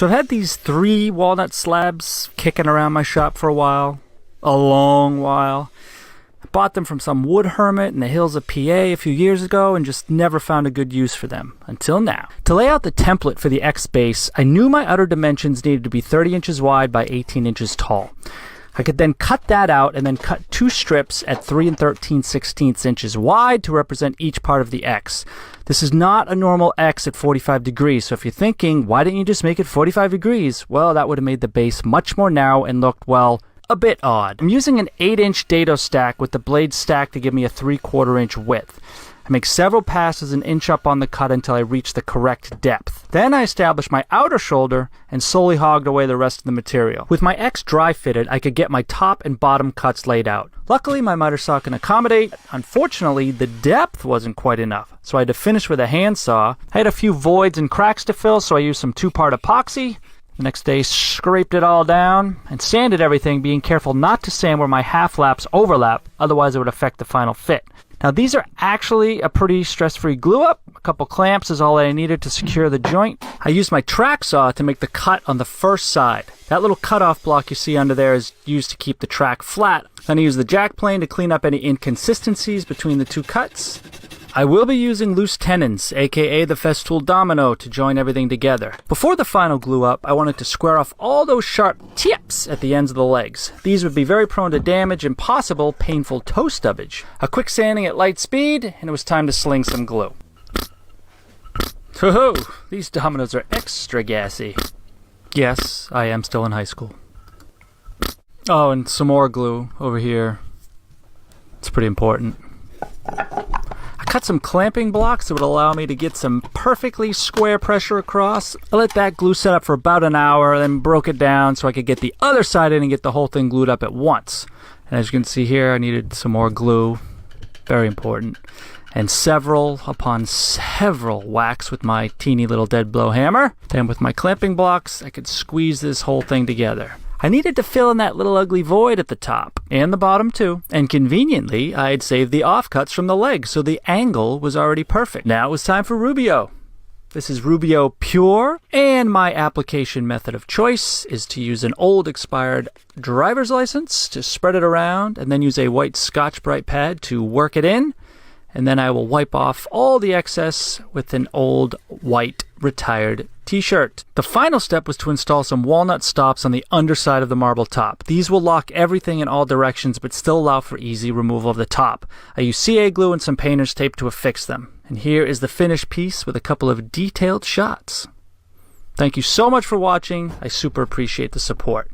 So I've had these 3 walnut slabs kicking around my shop for a while. A long while. I bought them from some wood hermit in the hills of PA a few years ago and just never found a good use for them, until now. To lay out the template for the X base, I knew my outer dimensions needed to be 30 inches wide by 18 inches tall. I could then cut that out and then cut 2 strips at 3 13/16 inches wide to represent each part of the X. This is not a normal X at 45 degrees, so if you're thinking, why didn't you just make it 45 degrees? Well, that would have made the base much more narrow and looked, well, a bit odd. I'm using an 8-inch dado stack with the blades stacked to give me a 3/4 inch width. I make several passes an inch up on the cut until I reach the correct depth. Then I establish my outer shoulder and slowly hogged away the rest of the material. With my X dry fitted, I could get my top and bottom cuts laid out. Luckily, my miter saw can accommodate. Unfortunately, the depth wasn't quite enough, so I had to finish with a handsaw. I had a few voids and cracks to fill, so I used some 2-part epoxy. The next day, scraped it all down and sanded everything, being careful not to sand where my half laps overlap, otherwise it would affect the final fit. Now these are actually a pretty stress-free glue up. A couple clamps is all I needed to secure the joint. I used my track saw to make the cut on the first side. That little cutoff block you see under there is used to keep the track flat. Then I used the jack plane to clean up any inconsistencies between the 2 cuts. I will be using loose tenons, aka the Festool domino, to join everything together. Before the final glue up, I wanted to square off all those sharp tips at the ends of the legs. These would be very prone to damage and possible painful toe stubbage. A quick sanding at light speed, and it was time to sling some glue. Ho-ho! These dominoes are extra gassy. Yes, I am still in high school. Oh, and some more glue over here. It's pretty important. I cut some clamping blocks that would allow me to get some perfectly square pressure across. I let that glue set up for about an hour, then broke it down so I could get the other side in and get the whole thing glued up at once. And as you can see here, I needed some more glue. Very important. And several upon several whacks with my teeny little dead blow hammer. Then with my clamping blocks, I could squeeze this whole thing together. I needed to fill in that little ugly void at the top, and the bottom too. And conveniently, I had saved the offcuts from the legs, so the angle was already perfect. Now it was time for Rubio. This is Rubio Pure, and my application method of choice is to use an old expired driver's license to spread it around, and then use a white Scotch-Brite pad to work it in. And then I will wipe off all the excess with an old white retired t-shirt. The final step was to install some walnut stops on the underside of the marble top. These will lock everything in all directions but still allow for easy removal of the top. I use CA glue and some painter's tape to affix them. And here is the finished piece with a couple of detailed shots. Thank you so much for watching. I super appreciate the support.